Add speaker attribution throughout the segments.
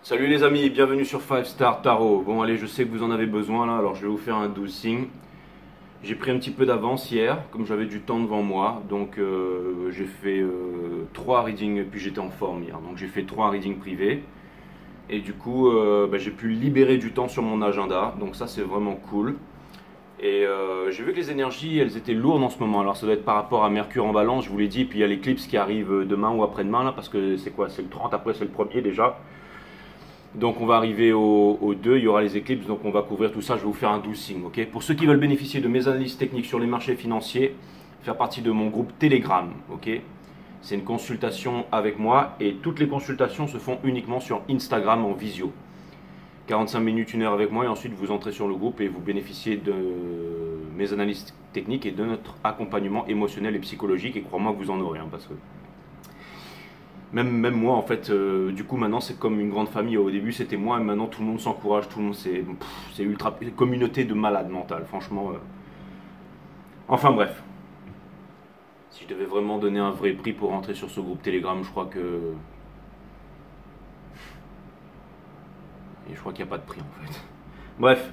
Speaker 1: Salut les amis, bienvenue sur 5 Star Tarot. Bon allez, je sais que vous en avez besoin là, alors je vais vous faire un 12 signes. J'ai pris un petit peu d'avance hier, comme j'avais du temps devant moi, donc j'ai fait 3 readings, puis j'étais en forme hier, donc j'ai fait 3 readings privés. Et du coup, j'ai pu libérer du temps sur mon agenda, donc ça c'est vraiment cool. Et j'ai vu que les énergies, elles étaient lourdes en ce moment, alors ça doit être par rapport à Mercure en Balance, je vous l'ai dit, puis il y a l'éclipse qui arrive demain ou après-demain, là, parce que c'est quoi, c'est le 30, après c'est le premier déjà. Donc on va arriver au 2, il y aura les éclipses, donc on va couvrir tout ça, je vais vous faire un 12 signes, ok. Pour ceux qui veulent bénéficier de mes analyses techniques sur les marchés financiers, faire partie de mon groupe Telegram, ok. C'est une consultation avec moi et toutes les consultations se font uniquement sur Instagram en visio. 45 minutes, 1 heure avec moi et ensuite vous entrez sur le groupe et vous bénéficiez de mes analyses techniques et de notre accompagnement émotionnel et psychologique, et crois-moi que vous en aurez, parce que même moi, en fait, du coup, maintenant, c'est comme une grande famille. Au début, c'était moi, et maintenant, tout le monde s'encourage, tout le monde, c'est ultra. Communauté de malades mentales, franchement. Enfin, bref. Si je devais vraiment donner un vrai prix pour rentrer sur ce groupe Telegram, je crois que. Et je crois qu'il n'y a pas de prix, en fait. Bref.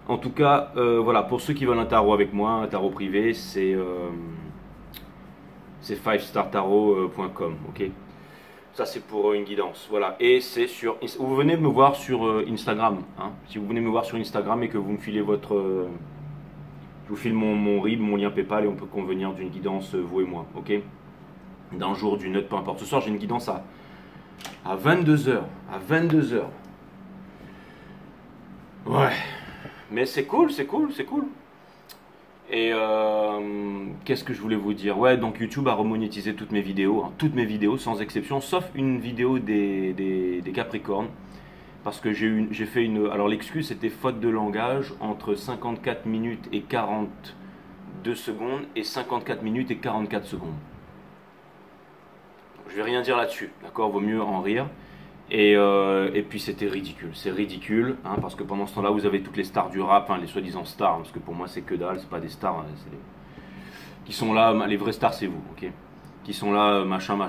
Speaker 1: En tout cas, voilà, pour ceux qui veulent un tarot avec moi, un tarot privé, c'est 5startarot.com, ok. Ça c'est pour une guidance, voilà. Et c'est sur, vous venez me voir sur Instagram, Si vous venez me voir sur Instagram et que vous me filez votre, je vous file mon RIB, mon lien PayPal et on peut convenir d'une guidance vous et moi, ok. D'un jour, d'une autre, peu importe. Ce soir j'ai une guidance à 22 h, à 22 h. Ouais, mais c'est cool, c'est cool, c'est cool. Et qu'est-ce que je voulais vous dire? Ouais, donc YouTube a remonétisé toutes mes vidéos sans exception, sauf une vidéo des Capricornes. Parce que j'ai fait une. Alors l'excuse c'était faute de langage entre 54 minutes et 42 secondes et 54 minutes et 44 secondes. Je vais rien dire là-dessus, d'accord? Vaut mieux en rire. Et puis c'était ridicule, c'est ridicule, parce que pendant ce temps-là, vous avez toutes les stars du rap, les soi-disant stars, parce que pour moi c'est que dalle, c'est pas des stars, qui sont là, les vrais stars c'est vous, ok, qui sont là, machin, moi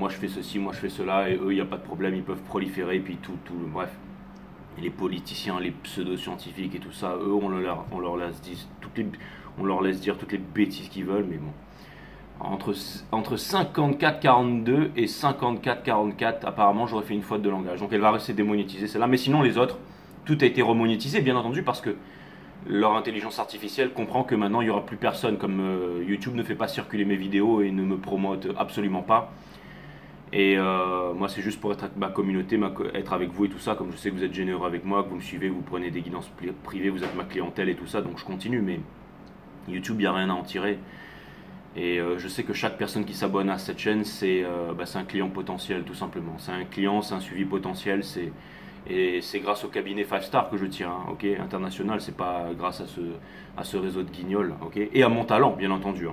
Speaker 1: je fais ceci, moi je fais cela, et eux il n'y a pas de problème, ils peuvent proliférer, et puis tout, bref. Et les politiciens, les pseudo-scientifiques et tout ça, eux on leur laisse dire toutes les bêtises qu'ils veulent, mais bon. Entre 54-42 et 54-44, apparemment j'aurais fait une faute de langage. Donc elle va rester démonétisée celle-là. Mais sinon les autres, tout a été remonétisé, bien entendu, parce que leur intelligence artificielle comprend que maintenant il n'y aura plus personne. Comme YouTube ne fait pas circuler mes vidéos et ne me promote absolument pas. Et moi c'est juste pour être avec ma communauté, être avec vous et tout ça. Comme je sais que vous êtes généreux avec moi, que vous me suivez, vous prenez des guidances privées, vous êtes ma clientèle et tout ça. Donc je continue, mais YouTube, il n'y a rien à en tirer. Et je sais que chaque personne qui s'abonne à cette chaîne, c'est un client potentiel, tout simplement. C'est un client, c'est un suivi potentiel, et c'est grâce au cabinet 5 Star que je tire, ok, international, c'est pas grâce à ce réseau de guignols, ok, et à mon talent, bien entendu.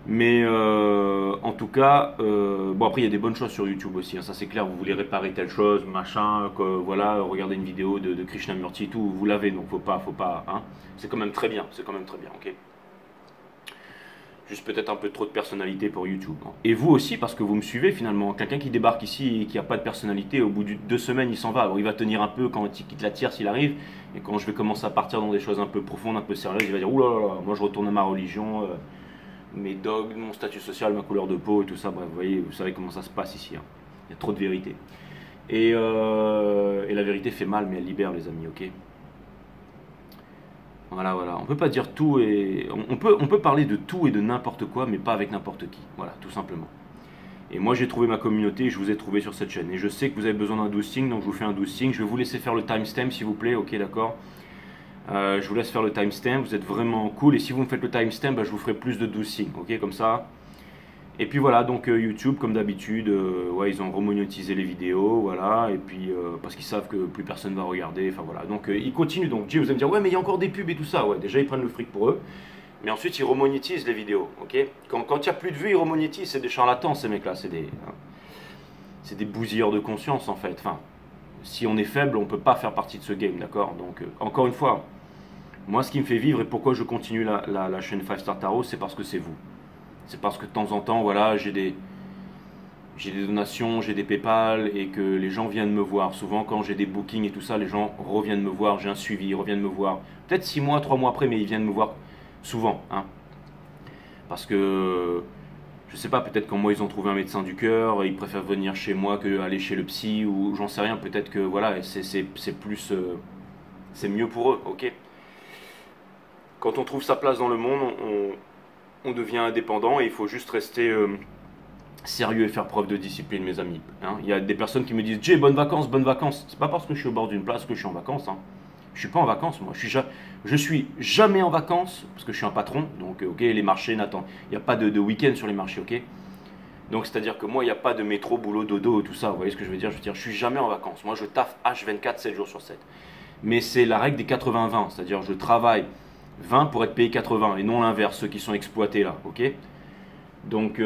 Speaker 1: Mais en tout cas, bon après il y a des bonnes choses sur YouTube aussi, ça c'est clair, vous voulez réparer telle chose, machin, voilà, regardez une vidéo de Krishnamurti et tout, vous l'avez, donc faut pas, c'est quand même très bien, ok. Juste peut-être un peu trop de personnalité pour YouTube. Et vous aussi, parce que vous me suivez finalement. Quelqu'un qui débarque ici et qui n'a pas de personnalité, au bout de 2 semaines, il s'en va. Alors il va tenir un peu quand il quitte la tierce, s'il arrive. Et quand je vais commencer à partir dans des choses un peu profondes, un peu sérieuses, il va dire: oulala, moi je retourne à ma religion, mes dogmes, mon statut social, ma couleur de peau et tout ça. Bref, vous voyez, vous savez comment ça se passe ici. Il y a trop de vérité. Et la vérité fait mal, mais elle libère, les amis, ok? Voilà, on peut pas dire tout et on peut parler de tout et de n'importe quoi, mais pas avec n'importe qui. Voilà, tout simplement. Et moi j'ai trouvé ma communauté et je vous ai trouvé sur cette chaîne. Et je sais que vous avez besoin d'un 12 signes, donc je vous fais un 12 signes. Je vais vous laisser faire le timestamp s'il vous plaît, ok, d'accord. Je vous laisse faire le timestamp, vous êtes vraiment cool. Et si vous me faites le timestamp, je vous ferai plus de 12 signes, ok, comme ça. Et puis voilà, donc YouTube, comme d'habitude, ouais, ils ont remonétisé les vidéos, voilà, et puis parce qu'ils savent que plus personne va regarder, enfin voilà. Donc ils continuent, donc vous allez me dire: ouais, mais il y a encore des pubs et tout ça, ouais, déjà ils prennent le fric pour eux, mais ensuite ils remonétisent les vidéos, ok. Quand il n'y a plus de vues, ils remonétisent, c'est des charlatans ces mecs-là, c'est des bousilleurs de conscience en fait. Enfin, si on est faible, on ne peut pas faire partie de ce game, d'accord. Donc encore une fois, moi ce qui me fait vivre et pourquoi je continue la chaîne 5 Star Tarot, c'est parce que c'est vous. C'est parce que de temps en temps, voilà, j'ai j'ai des donations, j'ai des PayPal et que les gens viennent me voir. Souvent, quand j'ai des bookings et tout ça, les gens reviennent me voir, j'ai un suivi, ils reviennent me voir. Peut-être 6 mois, 3 mois après, mais ils viennent me voir souvent, hein. Parce que, je sais pas, peut-être qu'en moi, ils ont trouvé un médecin du cœur, ils préfèrent venir chez moi que aller chez le psy, ou j'en sais rien. Peut-être que, voilà, c'est plus, c'est mieux pour eux, ok. Quand on trouve sa place dans le monde, on devient indépendant et il faut juste rester sérieux et faire preuve de discipline, mes amis, hein. Il y a des personnes qui me disent Jay, bonnes vacances, bonnes vacances. C'est pas parce que je suis au bord d'une place que je suis en vacances, hein. Je suis pas en vacances, moi. Je suis jamais en vacances parce que je suis un patron. Donc, ok, les marchés, Nathan, il n'y a pas de week-end sur les marchés, ok. Donc, c'est-à-dire que moi, il n'y a pas de métro, boulot, dodo, tout ça. Vous voyez ce que je veux dire? Je veux dire, je suis jamais en vacances. Moi, je taffe H24, 7 jours sur 7. Mais c'est la règle des 80-20. C'est-à-dire, je travaille 20 pour être payé 80 et non l'inverse, ceux qui sont exploités là, ok. Donc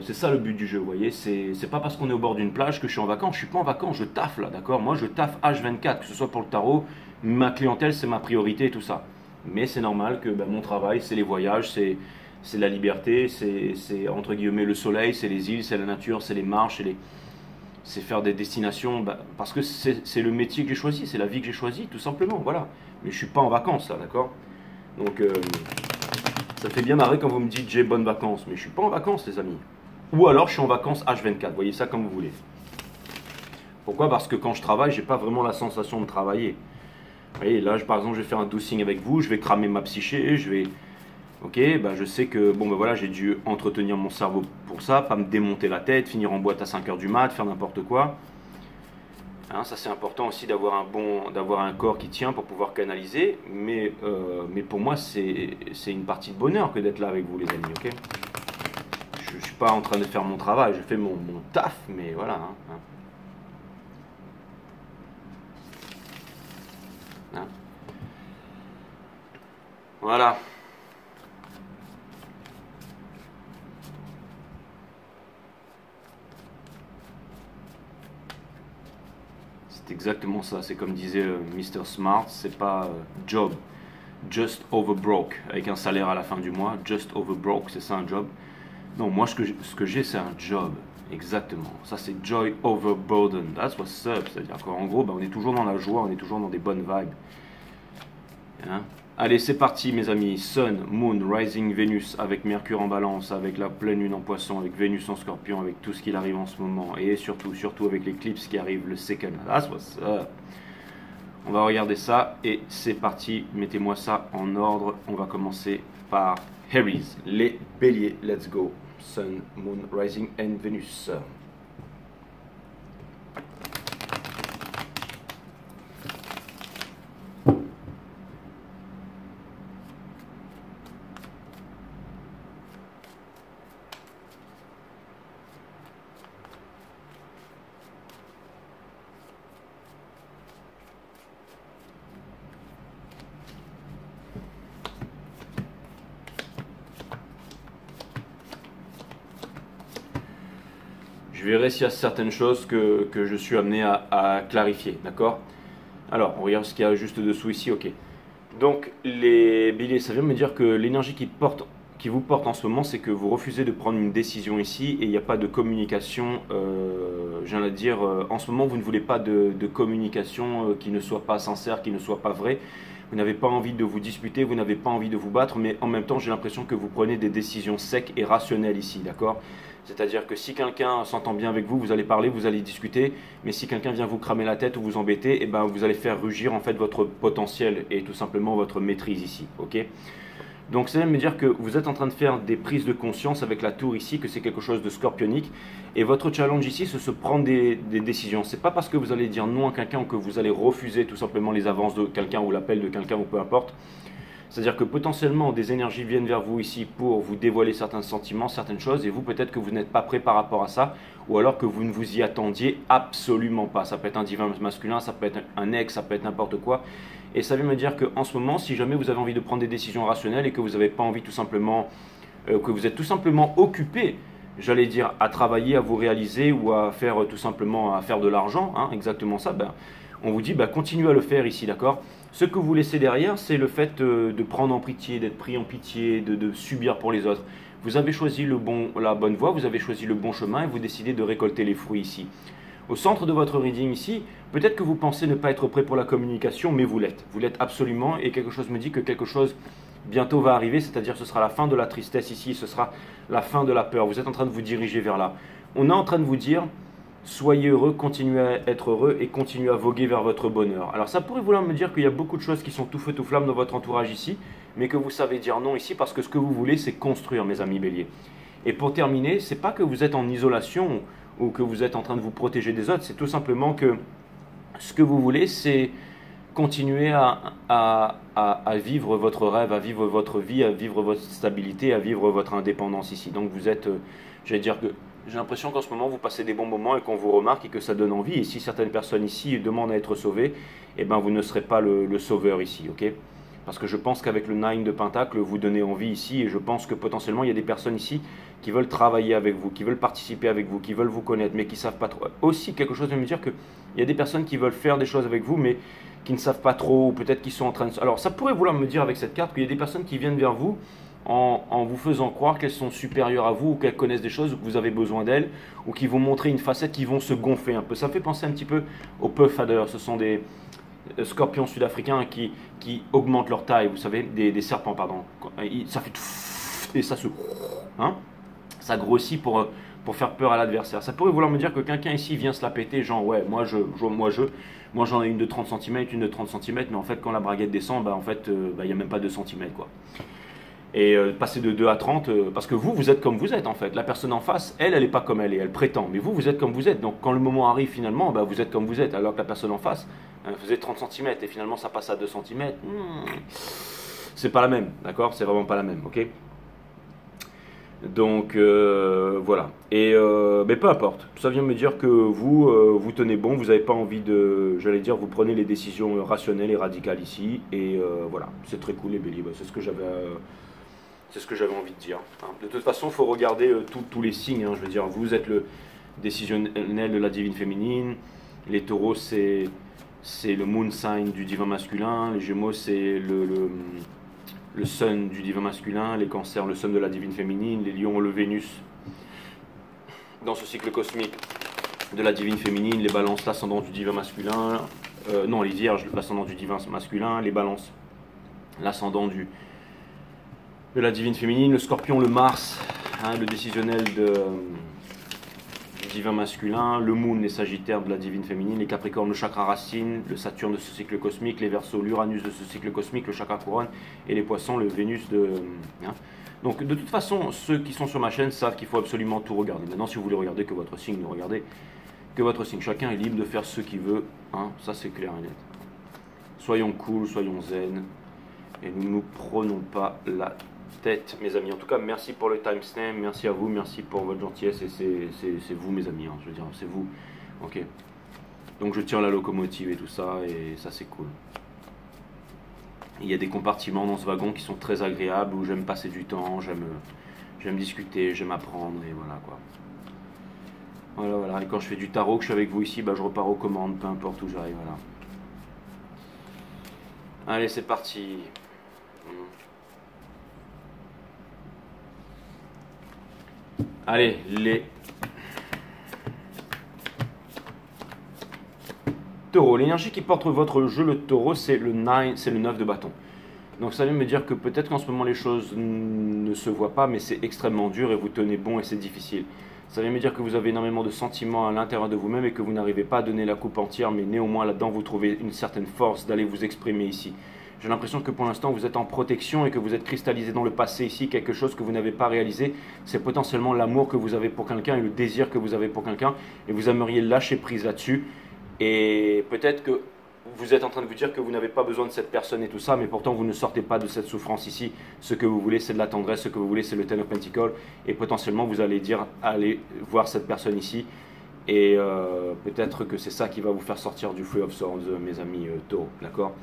Speaker 1: c'est ça le but du jeu, vous voyez, c'est pas parce qu'on est au bord d'une plage que je suis en vacances, je suis pas en vacances, je taffe là, d'accord. Moi je taffe H24, que ce soit pour le tarot, ma clientèle c'est ma priorité et tout ça. Mais c'est normal que mon travail c'est les voyages, c'est la liberté, c'est entre guillemets le soleil, c'est les îles, c'est la nature, c'est les marches, c'est faire des destinations, parce que c'est le métier que j'ai choisi, c'est la vie que j'ai choisie, tout simplement, voilà. Mais je suis pas en vacances là, d'accord. Donc ça fait bien marrer quand vous me dites j'ai bonnes vacances, mais je suis pas en vacances les amis. Ou alors je suis en vacances H24, voyez ça comme vous voulez. Pourquoi? Parce que quand je travaille, j'ai pas vraiment la sensation de travailler. Vous voyez, là par exemple je vais faire un dossing avec vous, je vais cramer ma psyché, je vais... Ok, je sais que voilà, j'ai dû entretenir mon cerveau pour ça, pas me démonter la tête, finir en boîte à 5 heures du mat, faire n'importe quoi. Hein, ça c'est important aussi d'avoir un corps qui tient pour pouvoir canaliser, mais pour moi c'est une partie de bonheur que d'être là avec vous les amis, ok. Je suis pas en train de faire mon travail, je fais mon taf, mais voilà, hein. Hein. Voilà. C'est exactement ça, c'est comme disait Mr. Smart, c'est pas job, just over broke, avec un salaire à la fin du mois, just over broke, c'est ça un job. Non, moi ce que j'ai c'est un job, exactement. Ça c'est joy over burden, that's what's up, c'est-à-dire qu'en gros on est toujours dans la joie, on est toujours dans des bonnes vibes. Hein? Allez, c'est parti mes amis, Sun, Moon, Rising, Vénus, avec Mercure en Balance, avec la pleine lune en Poisson, avec Vénus en Scorpion, avec tout ce qui arrive en ce moment, et surtout avec l'éclipse qui arrive le second. That's what's up. On va regarder ça, et c'est parti, mettez-moi ça en ordre. On va commencer par Aries, les béliers, let's go. Sun, Moon, Rising and Vénus. Je verrai s'il y a certaines choses que je suis amené à clarifier, d'accord? Alors, on regarde ce qu'il y a juste dessous ici, ok. Donc, les béliers, ça vient me dire que l'énergie qui vous porte en ce moment, c'est que vous refusez de prendre une décision ici et il n'y a pas de communication, j'allais dire, en ce moment, vous ne voulez pas de communication qui ne soit pas sincère, qui ne soit pas vraie. Vous n'avez pas envie de vous disputer, vous n'avez pas envie de vous battre, mais en même temps, j'ai l'impression que vous prenez des décisions secs et rationnelles ici, d'accord? C'est-à-dire que si quelqu'un s'entend bien avec vous, vous allez parler, vous allez discuter, mais si quelqu'un vient vous cramer la tête ou vous embêter, vous allez faire rugir en fait votre potentiel et tout simplement votre maîtrise ici, ok? Donc c'est même me dire que vous êtes en train de faire des prises de conscience avec la tour ici, que c'est quelque chose de scorpionique, et votre challenge ici, c'est se prendre des décisions. C'est pas parce que vous allez dire non à quelqu'un ou que vous allez refuser tout simplement les avances de quelqu'un ou l'appel de quelqu'un ou peu importe. C'est-à-dire que potentiellement des énergies viennent vers vous ici pour vous dévoiler certains sentiments, certaines choses, et vous peut-être que vous n'êtes pas prêt par rapport à ça, ou alors que vous ne vous y attendiez absolument pas. Ça peut être un divin masculin, ça peut être un ex, ça peut être n'importe quoi. Et ça veut me dire qu'en ce moment, si jamais vous avez envie de prendre des décisions rationnelles et que vous n'avez pas envie tout simplement, que vous êtes tout simplement occupé, j'allais dire, à travailler, à vous réaliser ou à faire tout simplement à faire de l'argent, hein, exactement ça, on vous dit continuez à le faire ici, d'accord? Ce que vous laissez derrière, c'est le fait de prendre en pitié, d'être pris en pitié, de subir pour les autres. Vous avez choisi la bonne voie, vous avez choisi le bon chemin et vous décidez de récolter les fruits ici. Au centre de votre reading ici, peut-être que vous pensez ne pas être prêt pour la communication, mais vous l'êtes. Vous l'êtes absolument et quelque chose me dit que quelque chose bientôt va arriver, c'est-à-dire ce sera la fin de la tristesse ici, ce sera la fin de la peur. Vous êtes en train de vous diriger vers là. On est en train de vous dire, soyez heureux, continuez à être heureux et continuez à voguer vers votre bonheur. Alors ça pourrait vouloir me dire qu'il y a beaucoup de choses qui sont tout feu tout flamme dans votre entourage ici, mais que vous savez dire non ici parce que ce que vous voulez c'est construire, mes amis béliers. Et pour terminer, c'est pas que vous êtes en isolation ou que vous êtes en train de vous protéger des autres, c'est tout simplement que ce que vous voulez c'est continuer à vivre votre rêve, à vivre votre vie, à vivre votre stabilité, à vivre votre indépendance ici. Donc vous êtes, j'allais dire que j'ai l'impression qu'en ce moment vous passez des bons moments et qu'on vous remarque et que ça donne envie. Et si certaines personnes ici demandent à être sauvées, eh ben vous ne serez pas le sauveur ici, ok? Parce que je pense qu'avec le 9 de Pentacle, vous donnez envie ici et je pense que potentiellement il y a des personnes ici qui veulent travailler avec vous, qui veulent participer avec vous, qui veulent vous connaître, mais qui ne savent pas trop. Aussi, quelque chose de me dire qu'il y a des personnes qui veulent faire des choses avec vous, mais qui ne savent pas trop, ou peut-être qu'ils sont en train de... Alors ça pourrait vouloir me dire avec cette carte qu'il y a des personnes qui viennent vers vous en vous faisant croire qu'elles sont supérieures à vous, ou qu'elles connaissent des choses, ou que vous avez besoin d'elles, ou qui vont montrer une facette qui vont se gonfler un peu. Ça me fait penser un petit peu aux puff adders. Ce sont des scorpions sud-africains qui augmentent leur taille, vous savez, des serpents, pardon. Ça fait... Et ça se... Hein, ça grossit pour faire peur à l'adversaire. Ça pourrait vouloir me dire que quelqu'un ici vient se la péter, genre ouais, moi j'en ai une de 30 cm, une de 30 cm, mais en fait quand la braguette descend, bah en fait il n'y a même pas 2 cm quoi. Et passer de 2 à 30, parce que vous êtes comme vous êtes en fait. La personne en face, elle n'est pas comme elle est, elle prétend. Mais vous êtes comme vous êtes. Donc quand le moment arrive finalement, bah, vous êtes comme vous êtes. Alors que la personne en face faisait 30 cm et finalement ça passe à 2 cm. C'est pas la même, d'accord? C'est vraiment pas la même, ok? Donc voilà. Et mais peu importe. Ça vient me dire que vous tenez bon, vous n'avez pas envie de, j'allais dire, vous prenez les décisions rationnelles et radicales ici. Et voilà, c'est très cool les béliers. Bah, c'est ce que j'avais envie de dire. Hein. De toute façon, il faut regarder tous les signes. Hein. Je veux dire, vous êtes le décisionnel de la divine féminine. Les taureaux, c'est le moon sign du divin masculin. Les gémeaux, c'est le sun du divin masculin. Les cancers, le sun de la divine féminine. Les lions, le Vénus dans ce cycle cosmique de la divine féminine. Les balances, l'ascendant du divin masculin. Non, les vierges, l'ascendant du divin masculin. Les balances, l'ascendant de la divine féminine, le scorpion, le Mars, hein, le décisionnel du divin masculin, le moon, les sagittaires de la divine féminine, les capricornes, le chakra racine, le Saturne de ce cycle cosmique, les verseaux, l'Uranus de ce cycle cosmique, le chakra couronne, et les poissons, le Vénus de... Hein. Donc de toute façon, ceux qui sont sur ma chaîne savent qu'il faut absolument tout regarder. Maintenant, si vous voulez regarder que votre signe, ne regardez que votre signe. Chacun est libre de faire ce qu'il veut, hein. Ça c'est clair et net. Soyons cool, soyons zen, et nous ne nous prenons pas la tête, mes amis. En tout cas, merci pour le timestamp, merci à vous, merci pour votre gentillesse, et c'est vous, mes amis, hein, je veux dire, c'est vous. Ok. Donc je tiens la locomotive et tout ça, et ça c'est cool. Il y a des compartiments dans ce wagon qui sont très agréables, où j'aime passer du temps, j'aime discuter, j'aime apprendre, et voilà quoi. Voilà. Et quand je fais du tarot, que je suis avec vous ici, bah, je repars aux commandes, peu importe où j'arrive, voilà. Allez, c'est parti. Allez, les taureaux. L'énergie qui porte votre jeu, le taureau, c'est le 9 de bâton. Donc ça vient me dire que peut-être qu'en ce moment les choses ne se voient pas, mais c'est extrêmement dur et vous tenez bon et c'est difficile. Ça vient me dire que vous avez énormément de sentiments à l'intérieur de vous-même et que vous n'arrivez pas à donner la coupe entière, mais néanmoins là-dedans vous trouvez une certaine force d'aller vous exprimer ici. J'ai l'impression que pour l'instant vous êtes en protection et que vous êtes cristallisé dans le passé ici, quelque chose que vous n'avez pas réalisé. C'est potentiellement l'amour que vous avez pour quelqu'un et le désir que vous avez pour quelqu'un et vous aimeriez lâcher prise là-dessus. Et peut-être que vous êtes en train de vous dire que vous n'avez pas besoin de cette personne et tout ça, mais pourtant vous ne sortez pas de cette souffrance ici. Ce que vous voulez c'est de la tendresse, ce que vous voulez c'est le Ten of Pentacles et potentiellement vous allez dire allez voir cette personne ici. Et peut-être que c'est ça qui va vous faire sortir du Three of Swords, mes amis taureaux, d'accord?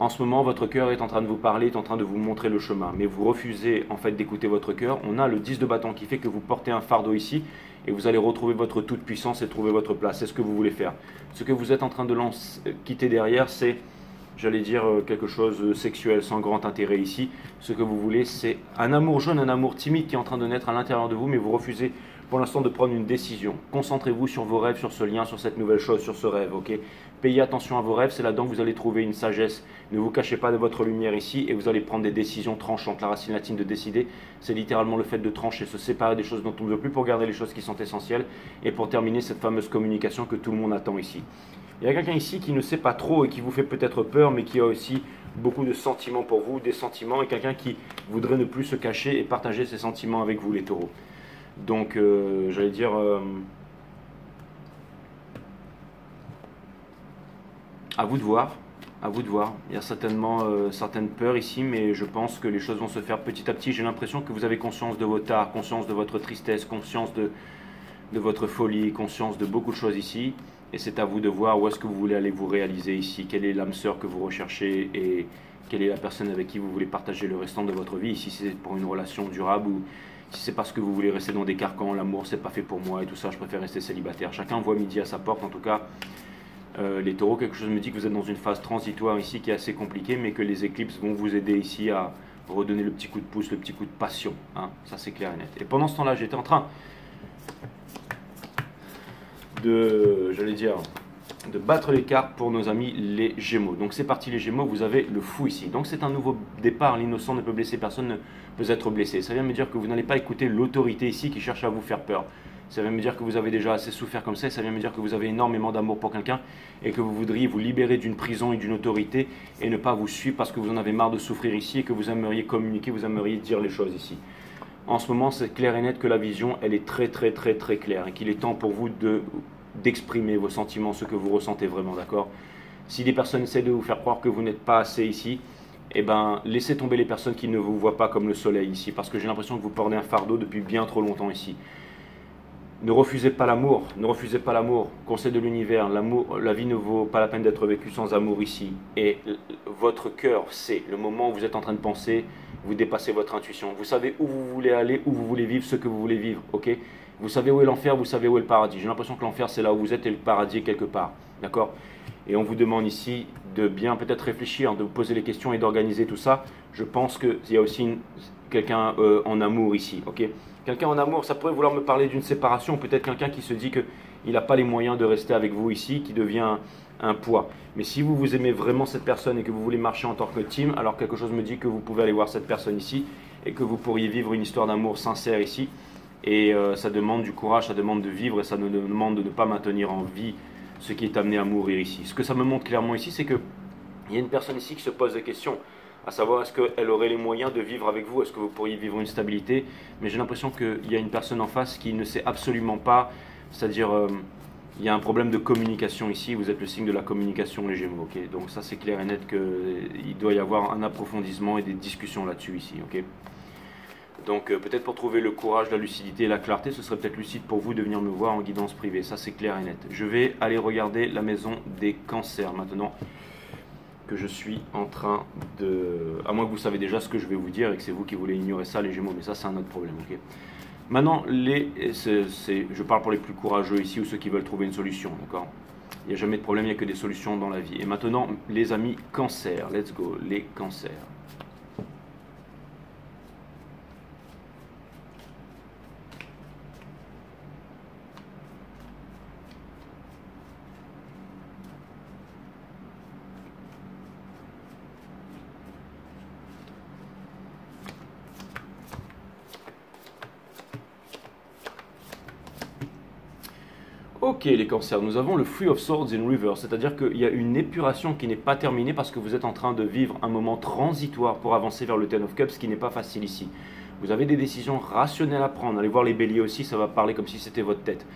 Speaker 1: En ce moment, votre cœur est en train de vous parler, est en train de vous montrer le chemin. Mais vous refusez en fait d'écouter votre cœur. On a le 10 de bâton qui fait que vous portez un fardeau ici et vous allez retrouver votre toute puissance et trouver votre place. C'est ce que vous voulez faire. Ce que vous êtes en train de quitter derrière, c'est j'allais dire, quelque chose de sexuel sans grand intérêt ici. Ce que vous voulez, c'est un amour jeune, un amour timide qui est en train de naître à l'intérieur de vous, mais vous refusez pour l'instant de prendre une décision. Concentrez-vous sur vos rêves, sur ce lien, sur cette nouvelle chose, sur ce rêve, ok? Payez attention à vos rêves, c'est là-dedans que vous allez trouver une sagesse. Ne vous cachez pas de votre lumière ici et vous allez prendre des décisions tranchantes. La racine latine de décider, c'est littéralement le fait de trancher, se séparer des choses dont on ne veut plus pour garder les choses qui sont essentielles et pour terminer cette fameuse communication que tout le monde attend ici. Il y a quelqu'un ici qui ne sait pas trop et qui vous fait peut-être peur, mais qui a aussi beaucoup de sentiments pour vous, des sentiments, et quelqu'un qui voudrait ne plus se cacher et partager ses sentiments avec vous, les taureaux. Donc, j'allais dire... à vous de voir, à vous de voir. Il y a certainement certaines peurs ici, mais je pense que les choses vont se faire petit à petit. J'ai l'impression que vous avez conscience de vos tares, conscience de votre tristesse, conscience de votre folie, conscience de beaucoup de choses ici. Et c'est à vous de voir où est-ce que vous voulez aller vous réaliser ici, quelle est l'âme sœur que vous recherchez et quelle est la personne avec qui vous voulez partager le restant de votre vie. Ici, c'est pour une relation durable ou si c'est parce que vous voulez rester dans des carcans, l'amour, c'est pas fait pour moi et tout ça, je préfère rester célibataire. Chacun voit midi à sa porte, en tout cas. Les taureaux, quelque chose me dit que vous êtes dans une phase transitoire ici qui est assez compliquée, mais que les éclipses vont vous aider ici à redonner le petit coup de pouce, le petit coup de passion. Hein, ça, c'est clair et net. Et pendant ce temps-là, j'étais en train de, j'allais dire, de battre les cartes pour nos amis les Gémeaux. Donc c'est parti les Gémeaux, vous avez le fou ici. Donc c'est un nouveau départ, l'innocent ne peut blesser personne, ne peut être blessé. Ça vient me dire que vous n'allez pas écouter l'autorité ici qui cherche à vous faire peur. Ça vient me dire que vous avez déjà assez souffert comme ça, et ça vient me dire que vous avez énormément d'amour pour quelqu'un et que vous voudriez vous libérer d'une prison et d'une autorité et ne pas vous suivre parce que vous en avez marre de souffrir ici et que vous aimeriez communiquer, vous aimeriez dire les choses ici. En ce moment, c'est clair et net que la vision, elle est très claire et qu'il est temps pour vous d'exprimer vos sentiments, ce que vous ressentez vraiment, d'accord? Si des personnes essaient de vous faire croire que vous n'êtes pas assez ici, eh ben, laissez tomber les personnes qui ne vous voient pas comme le soleil ici parce que j'ai l'impression que vous portez un fardeau depuis bien trop longtemps ici. Ne refusez pas l'amour, ne refusez pas l'amour. Conseil de l'univers, l'amour, la vie ne vaut pas la peine d'être vécue sans amour ici. Et votre cœur, c'est le moment où vous êtes en train de penser, vous dépassez votre intuition. Vous savez où vous voulez aller, où vous voulez vivre, ce que vous voulez vivre, ok? Vous savez où est l'enfer, vous savez où est le paradis. J'ai l'impression que l'enfer, c'est là où vous êtes et le paradis est quelque part, d'accord? Et on vous demande ici de bien peut-être réfléchir, de vous poser les questions et d'organiser tout ça. Je pense qu'il y a aussi quelqu'un en amour ici, ok? Quelqu'un en amour, ça pourrait vouloir me parler d'une séparation, peut-être quelqu'un qui se dit qu'il n'a pas les moyens de rester avec vous ici, qui devient un poids. Mais si vous aimez vraiment cette personne et que vous voulez marcher en tant que team, alors quelque chose me dit que vous pouvez aller voir cette personne ici et que vous pourriez vivre une histoire d'amour sincère ici. Et ça demande du courage, ça demande de vivre et ça nous demande de ne pas maintenir en vie ce qui est amené à mourir ici. Ce que ça me montre clairement ici, c'est qu'il y a une personne ici qui se pose des questions. À savoir, est-ce qu'elle aurait les moyens de vivre avec vous? Est-ce que vous pourriez vivre une stabilité? Mais j'ai l'impression qu'il y a une personne en face qui ne sait absolument pas, c'est-à-dire, il y a un problème de communication ici. Vous êtes le signe de la communication, les Gémeaux, ok? Donc ça, c'est clair et net qu'il doit y avoir un approfondissement et des discussions là-dessus ici, ok? Donc peut-être pour trouver le courage, la lucidité et la clarté, ce serait peut-être lucide pour vous de venir me voir en guidance privée. Ça, c'est clair et net. Je vais aller regarder la maison des cancers maintenant, que je suis en train de... À moins que vous savez déjà ce que je vais vous dire et que c'est vous qui voulez ignorer ça, les Gémeaux, mais ça, c'est un autre problème, ok? Maintenant, je parle pour les plus courageux ici ou ceux qui veulent trouver une solution, d'accord? Il n'y a jamais de problème, il n'y a que des solutions dans la vie. Et maintenant, les amis cancers, let's go, les cancers. Ok les cancers, nous avons le Three of Swords in Reverse, c'est-à-dire qu'il y a une épuration qui n'est pas terminée parce que vous êtes en train de vivre un moment transitoire pour avancer vers le Ten of Cups, ce qui n'est pas facile ici. Vous avez des décisions rationnelles à prendre, allez voir les béliers aussi, ça va parler comme si c'était votre tête.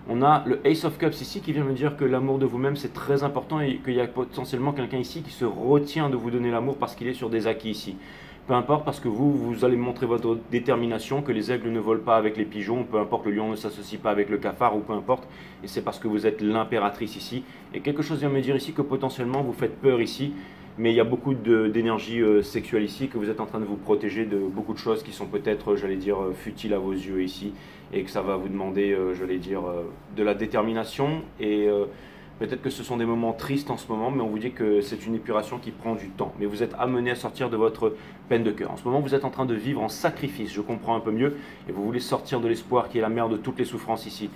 Speaker 1: On a le Ace of Cups ici qui vient me dire que l'amour de vous-même c'est très important et qu'il y a potentiellement quelqu'un ici qui se retient de vous donner l'amour parce qu'il est sur des acquis ici. Peu importe, parce que vous allez montrer votre détermination, que les aigles ne volent pas avec les pigeons, peu importe, le lion ne s'associe pas avec le cafard, ou peu importe, et c'est parce que vous êtes l'impératrice ici. Et quelque chose vient me dire ici que potentiellement vous faites peur ici, mais il y a beaucoup d'énergie sexuelle ici, que vous êtes en train de vous protéger de beaucoup de choses qui sont peut-être, j'allais dire, futiles à vos yeux ici, et que ça va vous demander, j'allais dire, de la détermination et Peut-être que ce sont des moments tristes en ce moment, mais on vous dit que c'est une épuration qui prend du temps. Mais vous êtes amené à sortir de votre peine de cœur. En ce moment, vous êtes en train de vivre en sacrifice, je comprends un peu mieux, et vous voulez sortir de l'espoir qui est la mère de toutes les souffrances ici.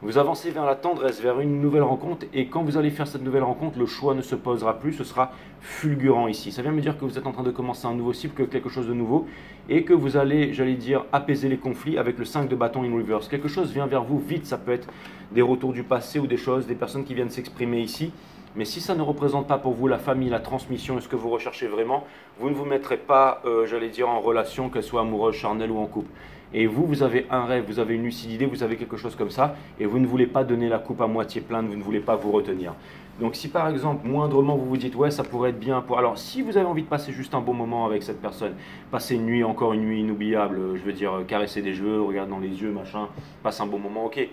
Speaker 1: Vous avancez vers la tendresse, vers une nouvelle rencontre, et quand vous allez faire cette nouvelle rencontre, le choix ne se posera plus, ce sera fulgurant ici. Ça vient me dire que vous êtes en train de commencer un nouveau cycle, quelque chose de nouveau, et que vous allez, j'allais dire, apaiser les conflits avec le 5 de bâton in reverse. Quelque chose vient vers vous vite, ça peut être des retours du passé ou des choses, des personnes qui viennent s'exprimer ici. Mais si ça ne représente pas pour vous la famille, la transmission et ce que vous recherchez vraiment, vous ne vous mettrez pas, j'allais dire, en relation, qu'elle soit amoureuse, charnelle ou en couple. Et vous, vous avez un rêve, vous avez une lucidité, vous avez quelque chose comme ça, et vous ne voulez pas donner la coupe à moitié pleine, vous ne voulez pas vous retenir. Donc si par exemple, moindrement, vous vous dites, ouais, ça pourrait être bien pour... Alors si vous avez envie de passer juste un bon moment avec cette personne, passer une nuit, encore une nuit inoubliable, je veux dire, caresser des cheveux, regarder dans les yeux, machin, passer un bon moment, ok.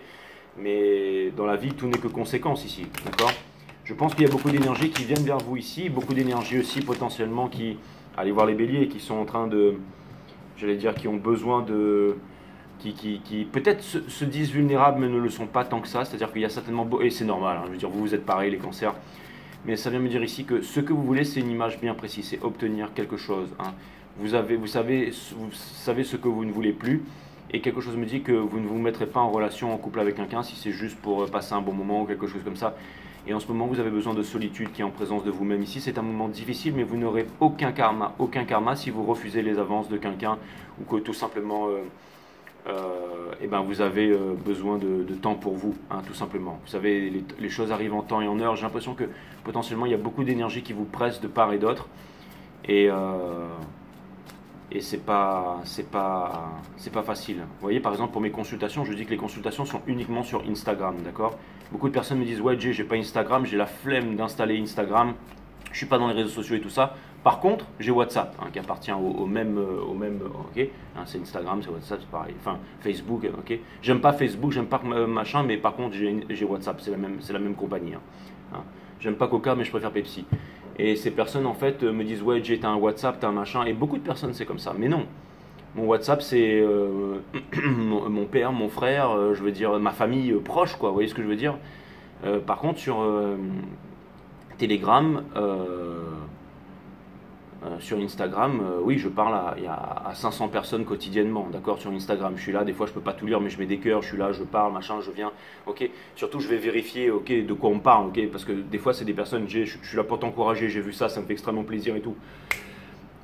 Speaker 1: Mais dans la vie, tout n'est que conséquence ici, d'accord? Je pense qu'il y a beaucoup d'énergie qui viennent vers vous ici, beaucoup d'énergie aussi potentiellement qui... Allez voir les béliers, qui sont en train de... J'allais dire, qui ont besoin de... qui peut-être se disent vulnérables, mais ne le sont pas tant que ça. C'est-à-dire qu'il y a certainement... Et c'est normal, hein, je veux dire, vous êtes pareil, les cancers. Mais ça vient me dire ici que ce que vous voulez, c'est une image bien précise, c'est obtenir quelque chose. Hein. Vous savez ce que vous ne voulez plus. Et quelque chose me dit que vous ne vous mettrez pas en relation, en couple avec quelqu'un, si c'est juste pour passer un bon moment ou quelque chose comme ça. Et en ce moment, vous avez besoin de solitude qui est en présence de vous-même ici. C'est un moment difficile, mais vous n'aurez aucun karma si vous refusez les avances de quelqu'un ou que tout simplement, eh ben, vous avez besoin de temps pour vous, hein, tout simplement. Vous savez, les choses arrivent en temps et en heure. J'ai l'impression que potentiellement, il y a beaucoup d'énergie qui vous presse de part et d'autre. Et c'est pas facile. Vous voyez, par exemple, pour mes consultations, je dis que les consultations sont uniquement sur Instagram, d'accord? Beaucoup de personnes me disent, ouais, Jay, j'ai pas Instagram, j'ai la flemme d'installer Instagram, je suis pas dans les réseaux sociaux et tout ça. Par contre, j'ai WhatsApp, hein, qui appartient au même, ok? Hein, c'est Instagram, c'est WhatsApp, c'est pareil. Enfin, Facebook, ok? J'aime pas Facebook, j'aime pas machin, mais par contre, j'ai WhatsApp, c'est la même compagnie. Hein. Hein. J'aime pas Coca, mais je préfère Pepsi. Et ces personnes, en fait, me disent, ouais, Jay, t'as un WhatsApp, t'as un machin. Et beaucoup de personnes, c'est comme ça. Mais non. Mon WhatsApp, c'est mon père, mon frère, je veux dire, ma famille proche, quoi. Vous voyez ce que je veux dire? Par contre, sur Telegram, sur Instagram, oui, je parle à 500 personnes quotidiennement, d'accord, sur Instagram. Je suis là, des fois je peux pas tout lire, mais je mets des cœurs, je suis là, je parle, machin, je viens, ok. Surtout, je vais vérifier, ok, de quoi on parle, ok, parce que des fois, c'est des personnes, je suis là pour t'encourager, j'ai vu ça, ça me fait extrêmement plaisir et tout.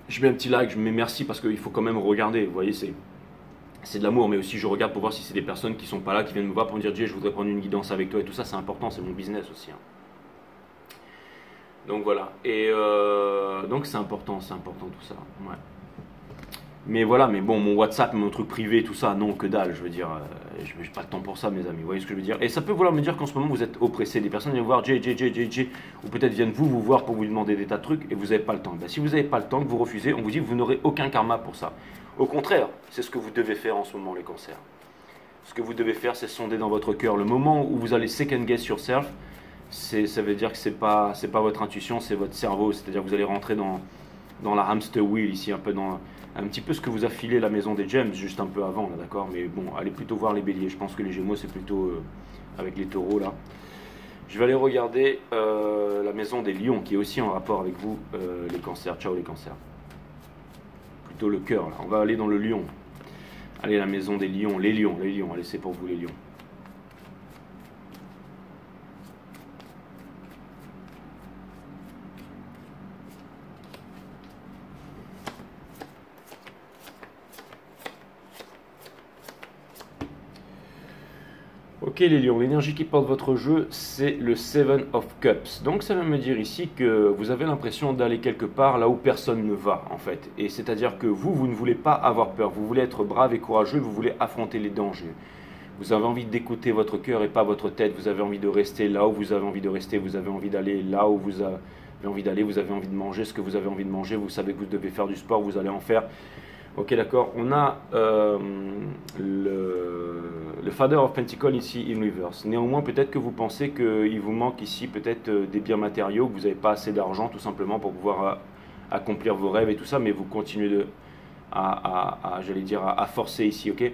Speaker 1: Je mets un petit like, je mets merci parce qu'il faut quand même regarder, vous voyez, c'est de l'amour, mais aussi je regarde pour voir si c'est des personnes qui sont pas là, qui viennent me voir pour me dire, Jay, je voudrais prendre une guidance avec toi et tout ça, c'est important, c'est mon business aussi. Hein. Donc voilà, et donc c'est important tout ça, ouais. Mais voilà, mais bon, mon WhatsApp, mon truc privé, tout ça, non, que dalle, je veux dire, je n'ai pas le temps pour ça, mes amis, vous voyez ce que je veux dire? Et ça peut vouloir me dire qu'en ce moment, vous êtes oppressé, des personnes viennent voir Jay, ou peut-être viennent vous voir pour vous demander des tas de trucs, et vous n'avez pas le temps. Ben, si vous n'avez pas le temps, que vous refusez, on vous dit que vous n'aurez aucun karma pour ça. Au contraire, c'est ce que vous devez faire en ce moment, les cancers. Ce que vous devez faire, c'est sonder dans votre cœur. Le moment où vous allez second guess yourself, ça veut dire que c'est pas votre intuition, c'est votre cerveau. C'est-à-dire que vous allez rentrer dans la hamster wheel ici, un petit peu ce que vous a filé la maison des Gems juste un peu avant, là, d'accord. Mais bon, allez plutôt voir les béliers. Je pense que les Gémeaux, c'est plutôt avec les taureaux, là. Je vais aller regarder la maison des lions, qui est aussi en rapport avec vous, les cancers. Ciao les cancers. Plutôt le cœur, là. On va aller dans le lion. Allez, la maison des lions, les lions. Allez, c'est pour vous, les lions. Ok les lions, l'énergie qui porte votre jeu, c'est le Seven of Cups. Donc ça veut me dire ici que vous avez l'impression d'aller quelque part là où personne ne va en fait. Et c'est-à-dire que vous ne voulez pas avoir peur, vous voulez être brave et courageux, vous voulez affronter les dangers. Vous avez envie d'écouter votre cœur et pas votre tête, vous avez envie de rester là où vous avez envie de rester, vous avez envie d'aller là où vous avez envie d'aller, vous avez envie de manger ce que vous avez envie de manger, vous savez que vous devez faire du sport, vous allez en faire. Ok, d'accord. On a le Father of Pentacles ici in reverse. Néanmoins, peut-être que vous pensez qu'il vous manque ici peut-être des biens matériaux, que vous n'avez pas assez d'argent tout simplement pour pouvoir accomplir vos rêves et tout ça, mais vous continuez j'allais dire, à forcer ici, ok.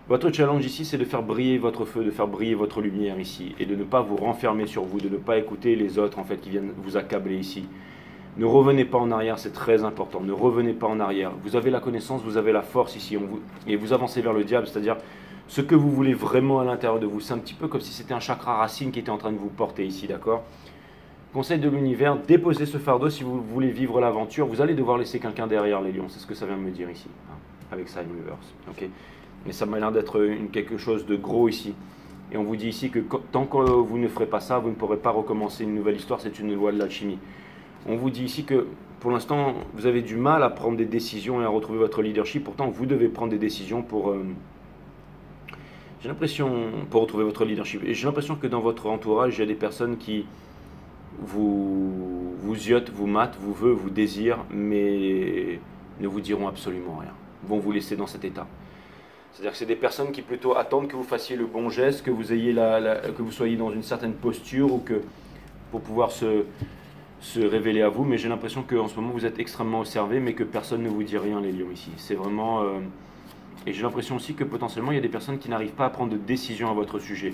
Speaker 1: Votre challenge ici, c'est de faire briller votre feu, de faire briller votre lumière ici, et de ne pas vous renfermer sur vous, de ne pas écouter les autres en fait qui viennent vous accabler ici. Ne revenez pas en arrière, c'est très important. Ne revenez pas en arrière. Vous avez la connaissance, vous avez la force ici, et vous avancez vers le diable, c'est-à-dire ce que vous voulez vraiment à l'intérieur de vous. C'est un petit peu comme si c'était un chakra racine qui était en train de vous porter ici, d'accord? Conseil de l'univers, déposez ce fardeau si vous voulez vivre l'aventure. Vous allez devoir laisser quelqu'un derrière, les lions. C'est ce que ça vient de me dire ici, hein, avec Sign Reverse. Ok. Mais ça m'a l'air d'être quelque chose de gros ici. Et on vous dit ici que tant que vous ne ferez pas ça, vous ne pourrez pas recommencer une nouvelle histoire. C'est une loi de l'alchimie. On vous dit ici que pour l'instant, vous avez du mal à prendre des décisions et à retrouver votre leadership. Pourtant, vous devez prendre des décisions pour... j'ai l'impression, pour retrouver votre leadership. Et j'ai l'impression que dans votre entourage, il y a des personnes qui vous ziotent, vous matent, vous veulent, vous désirent, mais ne vous diront absolument rien. Vont vous laisser dans cet état. C'est-à-dire que c'est des personnes qui plutôt attendent que vous fassiez le bon geste, que vous ayez que vous soyez dans une certaine posture ou que pour pouvoir se révéler à vous. Mais j'ai l'impression qu'en ce moment vous êtes extrêmement observé, mais que personne ne vous dit rien, les lions ici. C'est vraiment et j'ai l'impression aussi que potentiellement il y a des personnes qui n'arrivent pas à prendre de décision à votre sujet.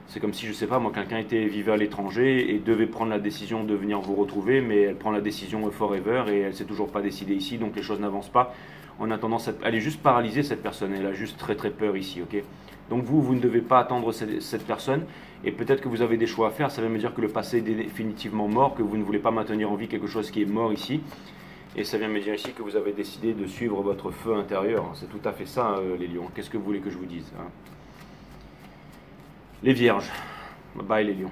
Speaker 1: C'est comme si, je ne sais pas, moi, quelqu'un vivait à l'étranger et devait prendre la décision de venir vous retrouver, mais elle prend la décision forever et elle ne s'est toujours pas décidée ici, donc les choses n'avancent pas. En attendant, elle est juste paralysée, cette personne, elle a juste très très peur ici, ok? Donc vous ne devez pas attendre cette personne, et peut-être que vous avez des choix à faire. Ça veut me dire que le passé est définitivement mort, que vous ne voulez pas maintenir en vie quelque chose qui est mort ici, et ça vient me dire ici que vous avez décidé de suivre votre feu intérieur. C'est tout à fait ça, les lions. Qu'est-ce que vous voulez que je vous dise, hein? Les vierges, bye bye les lions.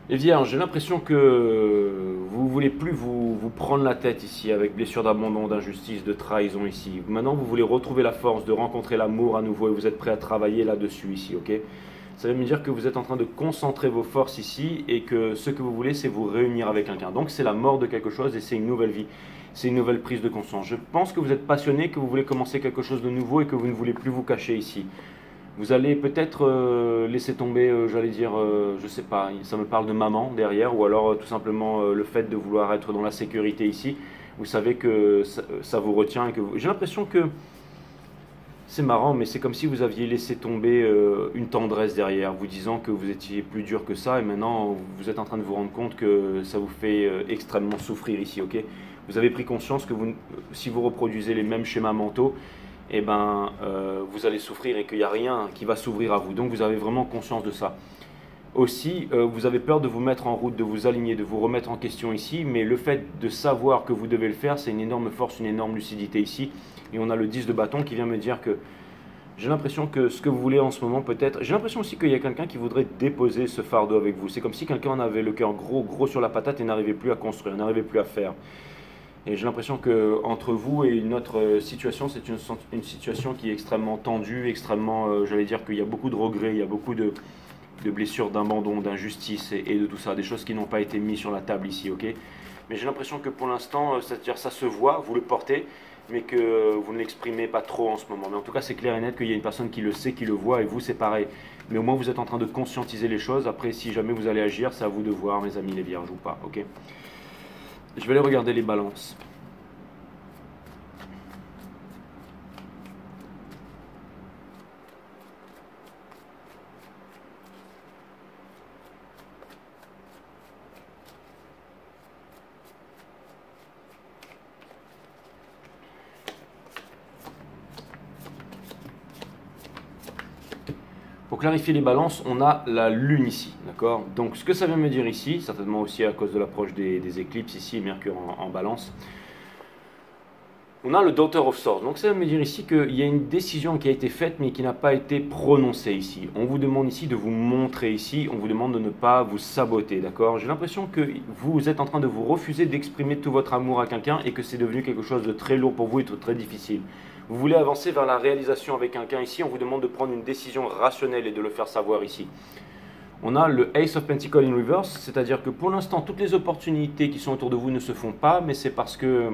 Speaker 1: Les vierges, j'ai l'impression que vous ne voulez plus vous prendre la tête ici avec blessure d'abandon, d'injustice, de trahison ici. Maintenant, vous voulez retrouver la force de rencontrer l'amour à nouveau et vous êtes prêt à travailler là-dessus ici, ok? Ça veut me dire que vous êtes en train de concentrer vos forces ici et que ce que vous voulez, c'est vous réunir avec quelqu'un. Donc, c'est la mort de quelque chose et c'est une nouvelle vie. C'est une nouvelle prise de conscience. Je pense que vous êtes passionné, que vous voulez commencer quelque chose de nouveau et que vous ne voulez plus vous cacher ici. Vous allez peut-être laisser tomber, j'allais dire, je sais pas, ça me parle de maman derrière, ou alors tout simplement le fait de vouloir être dans la sécurité ici. Vous savez que ça vous retient et que j'ai l'impression que c'est marrant, mais c'est comme si vous aviez laissé tomber une tendresse derrière, vous disant que vous étiez plus dur que ça, et maintenant vous êtes en train de vous rendre compte que ça vous fait extrêmement souffrir ici, ok? Vous avez pris conscience que si vous reproduisez les mêmes schémas mentaux, eh ben, vous allez souffrir et qu'il n'y a rien qui va s'ouvrir à vous. Donc vous avez vraiment conscience de ça. Aussi, vous avez peur de vous mettre en route, de vous aligner, de vous remettre en question ici, mais le fait de savoir que vous devez le faire, c'est une énorme force, une énorme lucidité ici. Et on a le 10 de bâton qui vient me dire que j'ai l'impression que ce que vous voulez en ce moment peut-être... J'ai l'impression aussi qu'il y a quelqu'un qui voudrait déposer ce fardeau avec vous. C'est comme si quelqu'un en avait le cœur gros sur la patate et n'arrivait plus à construire, n'arrivait plus à faire. Et j'ai l'impression qu'entre vous et notre situation, c'est une situation qui est extrêmement tendue, extrêmement, j'allais dire qu'il y a beaucoup de regrets, il y a beaucoup de blessures, d'abandon, d'injustice et de tout ça, des choses qui n'ont pas été mises sur la table ici, ok? Mais j'ai l'impression que pour l'instant, c'est-à-dire ça se voit, vous le portez, mais que vous ne l'exprimez pas trop en ce moment. Mais en tout cas, c'est clair et net qu'il y a une personne qui le sait, qui le voit, et vous, c'est pareil. Mais au moins, vous êtes en train de conscientiser les choses. Après, si jamais vous allez agir, c'est à vous de voir, mes amis les vierges, ou pas, ok? Je vais aller regarder les balances. Pour clarifier les balances, on a la lune ici, d'accord? Donc ce que ça vient me dire ici, certainement aussi à cause de l'approche des éclipses ici, Mercure en balance, on a le Daughter of Swords. Donc ça vient me dire ici qu'il y a une décision qui a été faite mais qui n'a pas été prononcée ici. On vous demande ici de vous montrer ici, on vous demande de ne pas vous saboter, d'accord? J'ai l'impression que vous êtes en train de vous refuser d'exprimer tout votre amour à quelqu'un et que c'est devenu quelque chose de très lourd pour vous et de très difficile. Vous voulez avancer vers la réalisation avec quelqu'un ici, on vous demande de prendre une décision rationnelle et de le faire savoir ici. On a le Ace of Pentacles in reverse, c'est-à-dire que pour l'instant, toutes les opportunités qui sont autour de vous ne se font pas, mais c'est parce que,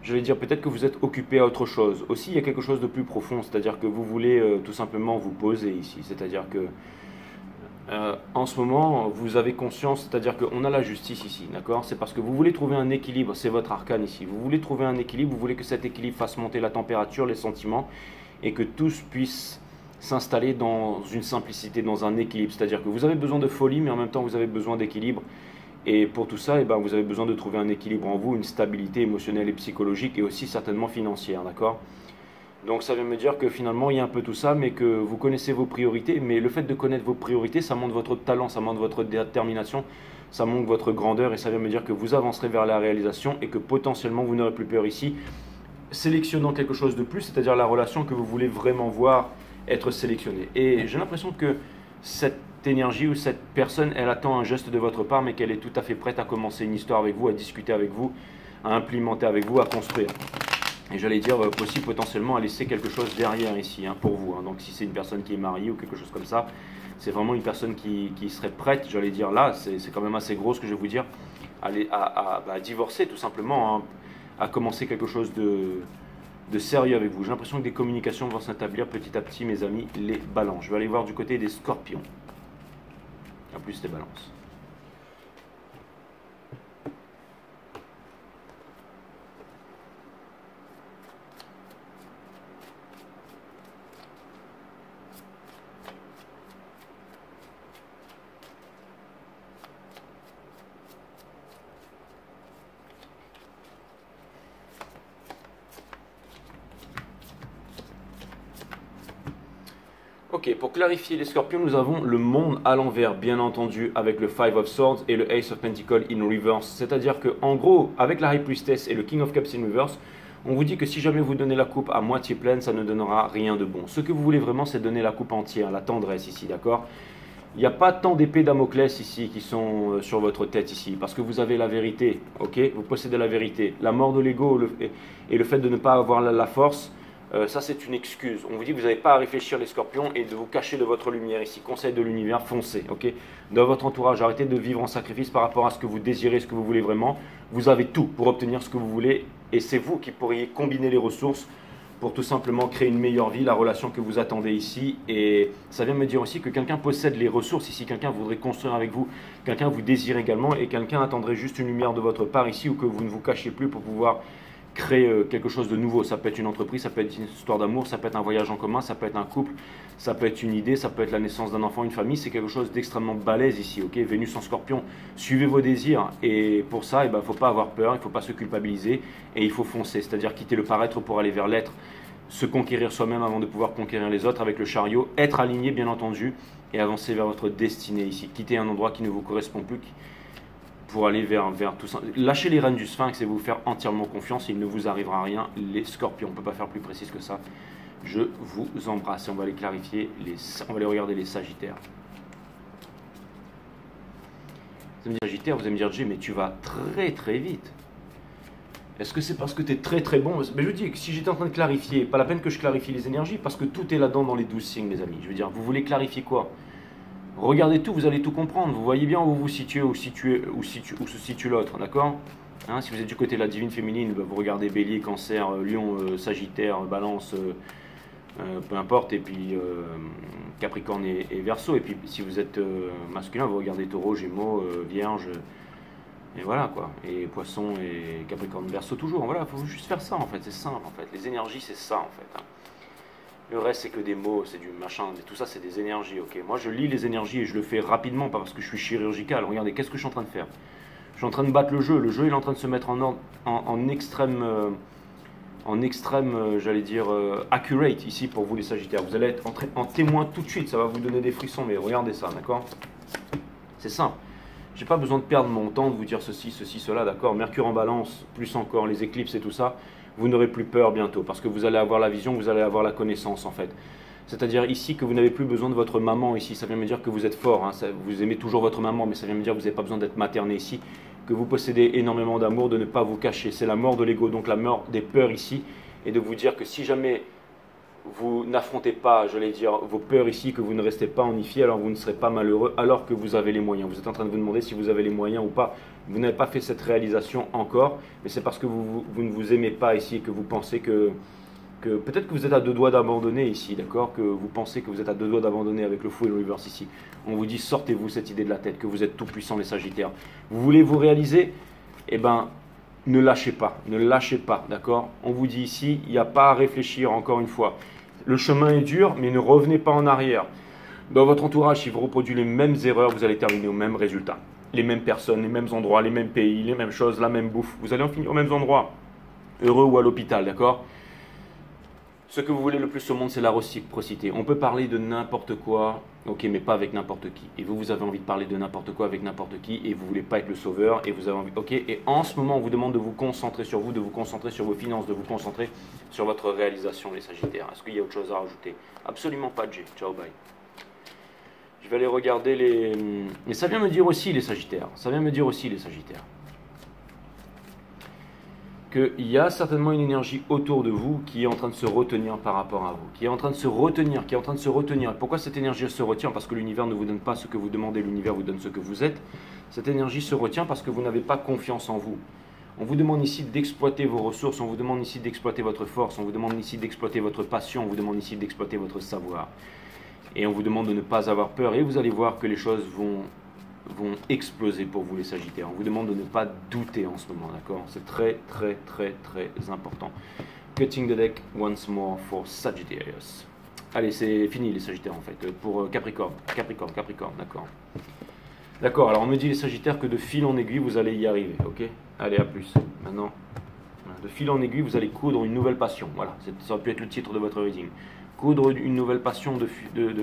Speaker 1: je vais dire, peut-être que vous êtes occupé à autre chose. Aussi, il y a quelque chose de plus profond, c'est-à-dire que vous voulez tout simplement vous poser ici, c'est-à-dire que en ce moment, vous avez conscience, c'est-à-dire qu'on a la justice ici, d'accord? C'est parce que vous voulez trouver un équilibre, c'est votre arcane ici. Vous voulez trouver un équilibre, vous voulez que cet équilibre fasse monter la température, les sentiments, et que tous puissent s'installer dans une simplicité, dans un équilibre. C'est-à-dire que vous avez besoin de folie, mais en même temps, vous avez besoin d'équilibre. Et pour tout ça, eh ben, vous avez besoin de trouver un équilibre en vous, une stabilité émotionnelle et psychologique, et aussi certainement financière, d'accord? Donc ça veut me dire que finalement il y a un peu tout ça, mais que vous connaissez vos priorités. Mais le fait de connaître vos priorités, ça montre votre talent, ça montre votre détermination, ça montre votre grandeur, et ça veut me dire que vous avancerez vers la réalisation et que potentiellement vous n'aurez plus peur ici. Sélectionnant quelque chose de plus, c'est-à-dire la relation que vous voulez vraiment voir être sélectionnée. Et j'ai l'impression que cette énergie ou cette personne, elle attend un geste de votre part, mais qu'elle est tout à fait prête à commencer une histoire avec vous, à discuter avec vous, à implémenter avec vous, à construire. Et j'allais dire aussi potentiellement à laisser quelque chose derrière ici pour vous. Donc si c'est une personne qui est mariée ou quelque chose comme ça, c'est vraiment une personne qui serait prête, j'allais dire là, c'est quand même assez gros ce que je vais vous dire, à divorcer tout simplement, à commencer quelque chose de sérieux avec vous. J'ai l'impression que des communications vont s'établir petit à petit, mes amis, les balances. Je vais aller voir du côté des scorpions. En plus, les balances. Ok, pour clarifier les scorpions, nous avons le monde à l'envers, bien entendu, avec le Five of Swords et le Ace of Pentacles in reverse. C'est-à-dire que, en gros, avec la High Priestess et le King of Cups in reverse, on vous dit que si jamais vous donnez la coupe à moitié pleine, ça ne donnera rien de bon. Ce que vous voulez vraiment, c'est donner la coupe entière, la tendresse ici, d'accord? Il n'y a pas tant d'épées Damoclès ici qui sont sur votre tête ici, parce que vous avez la vérité, ok? Vous possédez la vérité. La mort de l'ego et le fait de ne pas avoir la force, ça c'est une excuse. On vous dit que vous n'avez pas à réfléchir les scorpions et de vous cacher de votre lumière ici. Conseil de l'univers, foncez, ok? Dans votre entourage, arrêtez de vivre en sacrifice par rapport à ce que vous désirez, ce que vous voulez vraiment. Vous avez tout pour obtenir ce que vous voulez et c'est vous qui pourriez combiner les ressources pour tout simplement créer une meilleure vie, la relation que vous attendez ici. Et ça vient me dire aussi que quelqu'un possède les ressources ici, quelqu'un voudrait construire avec vous, quelqu'un vous désire également et quelqu'un attendrait juste une lumière de votre part ici ou que vous ne vous cachiez plus pour pouvoir créer quelque chose de nouveau. Ça peut être une entreprise, ça peut être une histoire d'amour, ça peut être un voyage en commun, ça peut être un couple, ça peut être une idée, ça peut être la naissance d'un enfant, une famille. C'est quelque chose d'extrêmement balèze ici, ok? Vénus en scorpion, suivez vos désirs et pour ça, il ne faut pas avoir peur, il ne faut pas se culpabiliser et il faut foncer, c'est-à-dire quitter le paraître pour aller vers l'être, se conquérir soi-même avant de pouvoir conquérir les autres avec le chariot, être aligné bien entendu et avancer vers votre destinée ici, quitter un endroit qui ne vous correspond plus pour aller vers tout ça. Lâchez les rênes du sphinx et vous faire entièrement confiance, il ne vous arrivera rien. Les scorpions, on ne peut pas faire plus précis que ça. Je vous embrasse et on va aller clarifier, on va aller regarder les sagittaires. Vous allez me dire, Sagittaire, vous allez me dire, Jay, mais tu vas très très vite. Est-ce que c'est parce que tu es très très bon? Mais je dis que si j'étais en train de clarifier, pas la peine que je clarifie les énergies, parce que tout est là-dedans dans les 12 signes, mes amis. Je veux dire, vous voulez clarifier quoi? Regardez tout, vous allez tout comprendre. Vous voyez bien où vous vous situez, où se situe l'autre, d'accord? Si vous êtes du côté de la divine féminine, vous regardez Bélier, Cancer, Lion, Sagittaire, Balance, peu importe, et puis Capricorne et Verseau. Et puis si vous êtes masculin, vous regardez Taureau, Gémeaux, Vierge, et voilà quoi. Et Poisson et Capricorne, Verseau toujours. Voilà, il faut juste faire ça en fait, c'est simple en fait. Les énergies, c'est ça en fait. Le reste, c'est que des mots, c'est du machin, tout ça, c'est des énergies, ok. Moi, je lis les énergies et je le fais rapidement, pas parce que je suis chirurgical. Regardez, qu'est-ce que je suis en train de faire? Je suis en train de battre le jeu. Le jeu, il est en train de se mettre en ordre, en extrême, j'allais dire, accurate ici pour vous les Sagittaires. Vous allez être en témoin tout de suite, ça va vous donner des frissons, mais regardez ça, d'accord? C'est simple. J'ai pas besoin de perdre mon temps de vous dire ceci, cela, d'accord? Mercure en balance, plus encore les éclipses et tout ça. Vous n'aurez plus peur bientôt parce que vous allez avoir la vision, vous allez avoir la connaissance en fait. C'est-à-dire ici que vous n'avez plus besoin de votre maman ici. Ça vient me dire que vous êtes fort, vous aimez toujours votre maman, mais ça vient me dire que vous n'avez pas besoin d'être materné ici, que vous possédez énormément d'amour, de ne pas vous cacher. C'est la mort de l'ego, donc la mort des peurs ici, et de vous dire que si jamais vous n'affrontez pas, je vais dire, vos peurs ici, que vous ne restez pas enifié, alors vous ne serez pas malheureux, alors que vous avez les moyens. Vous êtes en train de vous demander si vous avez les moyens ou pas. Vous n'avez pas fait cette réalisation encore, mais c'est parce que vous ne vous aimez pas ici et que vous pensez que peut-être que vous êtes à deux doigts d'abandonner ici, d'accord? Que vous pensez que vous êtes à deux doigts d'abandonner avec le fou et le reverse ici. On vous dit, sortez-vous cette idée de la tête, que vous êtes tout puissant les Sagittaires. Vous voulez vous réaliser? Eh bien, ne lâchez pas, d'accord? On vous dit ici, il n'y a pas à réfléchir encore une fois. Le chemin est dur, mais ne revenez pas en arrière. Dans votre entourage, si vous reproduisez les mêmes erreurs, vous allez terminer au même résultat. Les mêmes personnes, les mêmes endroits, les mêmes pays, les mêmes choses, la même bouffe. Vous allez en finir aux mêmes endroits, heureux ou à l'hôpital, d'accord? Ce que vous voulez le plus au monde, c'est la réciprocité. On peut parler de n'importe quoi, ok, mais pas avec n'importe qui. Et vous avez envie de parler de n'importe quoi avec n'importe qui, et vous voulez pas être le sauveur, et vous avez envie, ok. Et en ce moment, on vous demande de vous concentrer sur vous, de vous concentrer sur vos finances, de vous concentrer sur votre réalisation, les Sagittaires. Est-ce qu'il y a autre chose à rajouter? Absolument pas, Jay. Ciao, bye. Je vais aller regarder les... Mais ça vient me dire aussi, les Sagittaires. Ça vient me dire aussi, les Sagittaires, qu'il y a certainement une énergie autour de vous qui est en train de se retenir par rapport à vous, qui est en train de se retenir, Pourquoi cette énergie se retient? Parce que l'univers ne vous donne pas ce que vous demandez, l'univers vous donne ce que vous êtes. Cette énergie se retient parce que vous n'avez pas confiance en vous. On vous demande ici d'exploiter vos ressources, on vous demande ici d'exploiter votre force, on vous demande ici d'exploiter votre passion, on vous demande ici d'exploiter votre savoir. Et on vous demande de ne pas avoir peur, et vous allez voir que les choses vont exploser pour vous les Sagittaires. On vous demande de ne pas douter en ce moment, d'accord? C'est très très très très important. Cutting the deck once more for Sagittarius. Allez, c'est fini les Sagittaires en fait, pour Capricorne, d'accord. D'accord, alors on me dit les Sagittaires que de fil en aiguille vous allez y arriver, ok? Allez, à plus. Maintenant, de fil en aiguille vous allez coudre une nouvelle passion, voilà, ça aurait pu être le titre de votre reading. Coudre une nouvelle passion de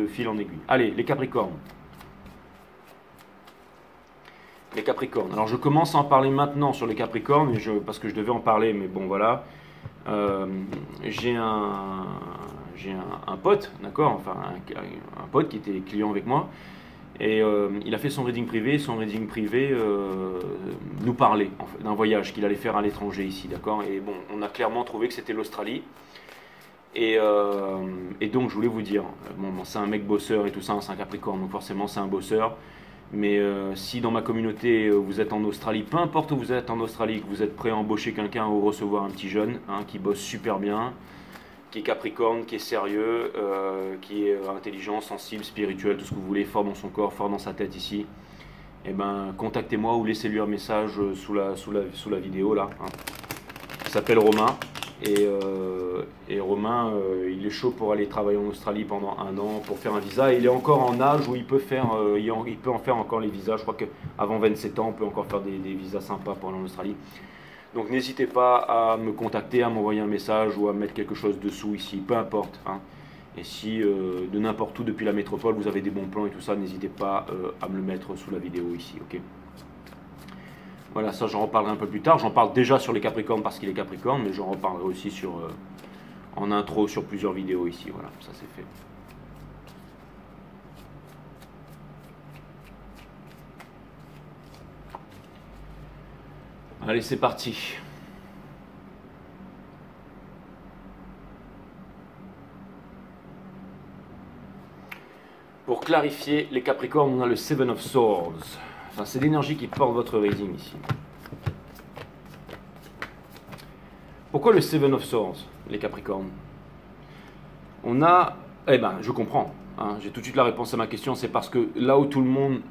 Speaker 1: fil en aiguille. Allez, les Capricornes. Les Capricornes. Alors je commence à en parler maintenant sur les Capricornes, parce que je devais en parler, mais bon voilà. J'ai un pote, d'accord, enfin un pote qui était client avec moi, et il a fait son reading privé. Nous parlait en fait, d'un voyage qu'il allait faire à l'étranger ici, d'accord. Et bon, on a clairement trouvé que c'était l'Australie. Et donc je voulais vous dire, bon, c'est un mec bosseur et tout ça, c'est un Capricorne, donc forcément c'est un bosseur. Mais si dans ma communauté vous êtes en Australie, peu importe où vous êtes en Australie, que vous êtes prêt à embaucher quelqu'un ou recevoir un petit jeune qui bosse super bien, qui est Capricorne, qui est sérieux, qui est intelligent, sensible, spirituel, tout ce que vous voulez, fort dans son corps, fort dans sa tête ici, eh ben contactez-moi ou laissez-lui un message sous la vidéo là. Il s'appelle Romain. Et Romain, il est chaud pour aller travailler en Australie pendant 1 an pour faire un visa. Et il est encore en âge où il peut en faire encore les visas. Je crois qu'avant 27 ans, on peut encore faire des visas sympas pour aller en Australie. Donc n'hésitez pas à me contacter, à m'envoyer un message ou à mettre quelque chose dessous ici, peu importe. Et si de n'importe où depuis la métropole vous avez des bons plans et tout ça, n'hésitez pas à me le mettre sous la vidéo ici, ok? Voilà, ça j'en reparlerai un peu plus tard. J'en parle déjà sur les Capricornes parce qu'il est Capricorne, mais j'en reparlerai aussi en intro sur plusieurs vidéos ici. Voilà, ça c'est fait. Allez, c'est parti. Pour clarifier, les Capricornes, on a le Seven of Swords. Enfin, c'est l'énergie qui porte votre reading ici. Pourquoi le Seven of Swords, les Capricornes? On a... Eh ben, je comprends. J'ai tout de suite la réponse à ma question. C'est parce que là où tout le monde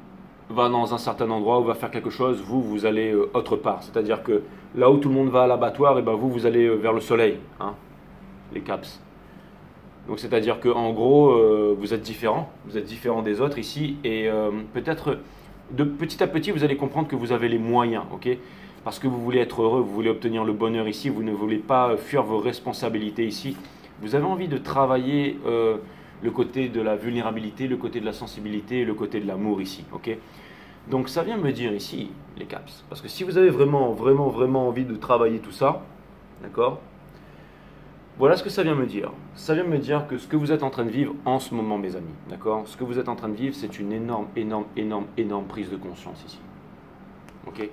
Speaker 1: va dans un certain endroit ou va faire quelque chose, vous allez autre part. C'est-à-dire que là où tout le monde va à l'abattoir, et ben vous allez vers le soleil, les Caps. Donc c'est-à-dire qu'en gros, vous êtes différents des autres ici, et peut-être de petit à petit, vous allez comprendre que vous avez les moyens, ok? Parce que vous voulez être heureux, vous voulez obtenir le bonheur ici, vous ne voulez pas fuir vos responsabilités ici. Vous avez envie de travailler le côté de la vulnérabilité, le côté de la sensibilité, le côté de l'amour ici, ok? Donc ça vient me dire ici, les Caps, parce que si vous avez vraiment envie de travailler tout ça, d'accord? Voilà ce que ça vient me dire. Ça vient me dire que ce que vous êtes en train de vivre en ce moment, mes amis, d'accord? Ce que vous êtes en train de vivre, c'est une énorme prise de conscience ici. Ok?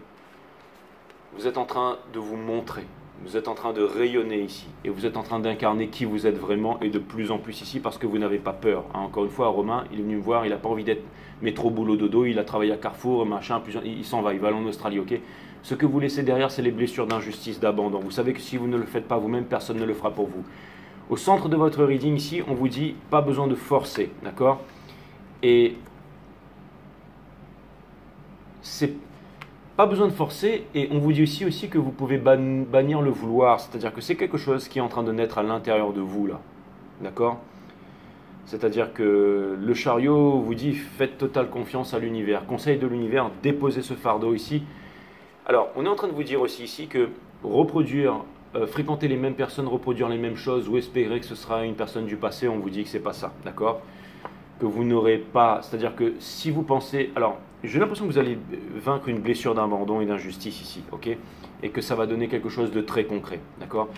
Speaker 1: Vous êtes en train de vous montrer. Vous êtes en train de rayonner ici et vous êtes en train d'incarner qui vous êtes vraiment et de plus en plus ici parce que vous n'avez pas peur. Hein, encore une fois, Romain, il est venu me voir, il n'a pas envie d'être métro, boulot, dodo, il a travaillé à Carrefour, machin, il s'en va, il va aller en Australie, ok. Ce que vous laissez derrière, c'est les blessures d'injustice, d'abandon. Vous savez que si vous ne le faites pas vous-même, personne ne le fera pour vous. Au centre de votre reading ici, on vous dit pas besoin de forcer, d'accord. Et c'est pas besoin de forcer, et on vous dit aussi que vous pouvez bannir le vouloir, c'est-à-dire que c'est quelque chose qui est en train de naître à l'intérieur de vous, là, d'accord. C'est-à-dire que le chariot vous dit faites totale confiance à l'univers, conseil de l'univers, déposez ce fardeau ici. Alors, on est en train de vous dire aussi ici que reproduire, fréquenter les mêmes personnes, reproduire les mêmes choses ou espérer que ce sera une personne du passé, on vous dit que c'est pas ça, d'accord. Que vous n'aurez pas, c'est-à-dire que si vous pensez, alors j'ai l'impression que vous allez vaincre une blessure d'abandon et d'injustice ici, ok, et que ça va donner quelque chose de très concret, d'accord.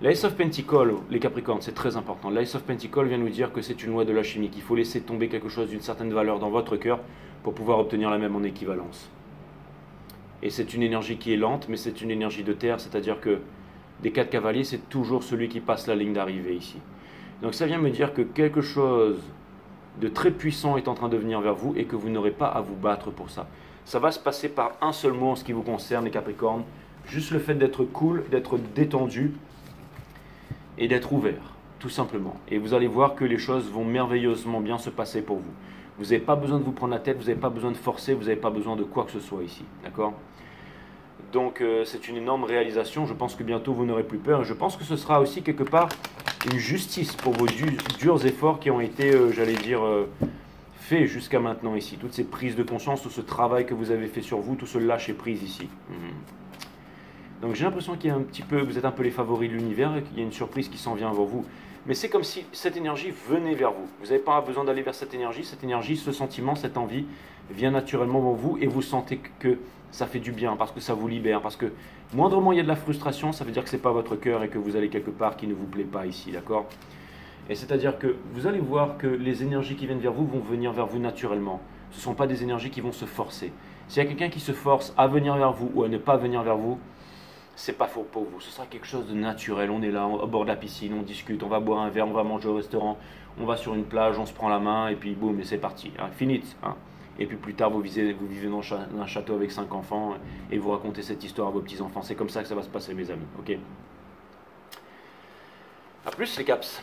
Speaker 1: L'Ace of Pentacles, les Capricornes, c'est très important. L'Ace of Pentacles vient nous dire que c'est une loi de la chimie, qu'il faut laisser tomber quelque chose d'une certaine valeur dans votre cœur pour pouvoir obtenir la même en équivalence. Et c'est une énergie qui est lente, mais c'est une énergie de terre, c'est-à-dire que des 4 cavaliers, c'est toujours celui qui passe la ligne d'arrivée ici. Donc ça vient me dire que quelque chose de très puissant est en train de venir vers vous et que vous n'aurez pas à vous battre pour ça. Ça va se passer par un seul mot en ce qui vous concerne, les Capricornes. Juste le fait d'être cool, d'être détendu et d'être ouvert, tout simplement. Et vous allez voir que les choses vont merveilleusement bien se passer pour vous. Vous n'avez pas besoin de vous prendre la tête, vous n'avez pas besoin de forcer, vous n'avez pas besoin de quoi que ce soit ici, d'accord. Donc c'est une énorme réalisation, je pense que bientôt vous n'aurez plus peur. Et je pense que ce sera aussi quelque part une justice pour vos durs efforts qui ont été, j'allais dire, faits jusqu'à maintenant ici. Toutes ces prises de conscience, tout ce travail que vous avez fait sur vous, tout ce lâcher-prise ici. Donc j'ai l'impression qu'il y a un petit peu, vous êtes un peu les favoris de l'univers et qu'il y a une surprise qui s'en vient vers vous. Mais c'est comme si cette énergie venait vers vous. Vous n'avez pas besoin d'aller vers cette énergie, ce sentiment, cette envie vient naturellement vers vous et vous sentez que ça fait du bien parce que ça vous libère. Parce que moindrement il y a de la frustration, ça veut dire que ce n'est pas votre cœur et que vous allez quelque part qui ne vous plaît pas ici, d'accord. Et c'est-à-dire que vous allez voir que les énergies qui viennent vers vous vont venir vers vous naturellement. Ce ne sont pas des énergies qui vont se forcer. S'il y a quelqu'un qui se force à venir vers vous ou à ne pas venir vers vous, c'est pas faux pour vous, ce sera quelque chose de naturel. On est là, au bord de la piscine, on discute, on va boire un verre, on va manger au restaurant, on va sur une plage, on se prend la main et puis boum, et c'est parti. Hein, finite. Hein. Et puis plus tard, vous vivez dans un château avec 5 enfants et vous racontez cette histoire à vos petits-enfants. C'est comme ça que ça va se passer, mes amis. Ok. A plus, les caps.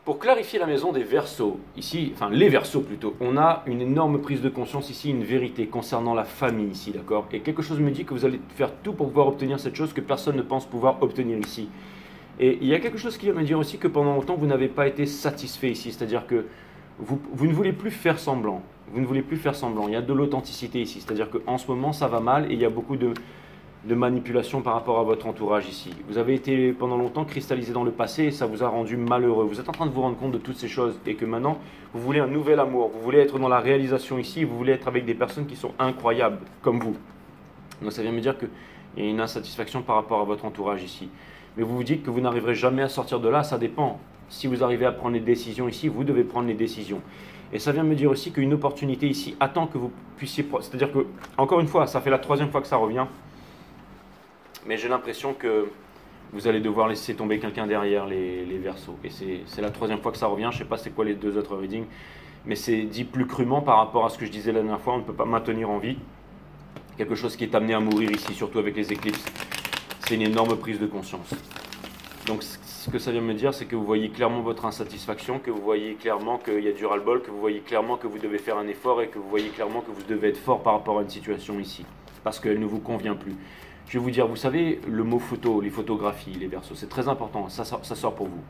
Speaker 1: Pour clarifier la maison des Verseaux, ici, enfin les Verseaux plutôt, on a une énorme prise de conscience ici, une vérité concernant la famille ici, d'accord. Et quelque chose me dit que vous allez faire tout pour pouvoir obtenir cette chose que personne ne pense pouvoir obtenir ici. Et il y a quelque chose qui va me dire aussi que pendant longtemps, vous n'avez pas été satisfait ici, c'est-à-dire que vous ne voulez plus faire semblant. Vous ne voulez plus faire semblant, il y a de l'authenticité ici, c'est-à-dire qu'en ce moment, ça va mal et il y a beaucoup de manipulation par rapport à votre entourage ici. Vous avez été pendant longtemps cristallisé dans le passé et ça vous a rendu malheureux. Vous êtes en train de vous rendre compte de toutes ces choses et que maintenant, vous voulez un nouvel amour. Vous voulez être dans la réalisation ici, vous voulez être avec des personnes qui sont incroyables, comme vous. Donc ça vient me dire qu'il y a une insatisfaction par rapport à votre entourage ici. Mais vous vous dites que vous n'arriverez jamais à sortir de là, ça dépend. Si vous arrivez à prendre les décisions ici, vous devez prendre les décisions. Et ça vient me dire aussi qu'une opportunité ici attend que vous puissiez... C'est-à-dire que, encore une fois, ça fait la 3e fois que ça revient. Mais j'ai l'impression que vous allez devoir laisser tomber quelqu'un derrière les Verseaux. Et c'est la 3e fois que ça revient. Je ne sais pas c'est quoi les 2 autres readings. Mais c'est dit plus crûment par rapport à ce que je disais la dernière fois. On ne peut pas maintenir en vie quelque chose qui est amené à mourir ici, surtout avec les éclipses. C'est une énorme prise de conscience. Donc ce que ça vient me dire, c'est que vous voyez clairement votre insatisfaction, que vous voyez clairement qu'il y a du ras-le-bol, que vous voyez clairement que vous devez faire un effort et que vous voyez clairement que vous devez être fort par rapport à une situation ici. Parce qu'elle ne vous convient plus. Je vais vous dire, vous savez, le mot photo, les photographies, les Verseaux, c'est très important, ça sort pour vous.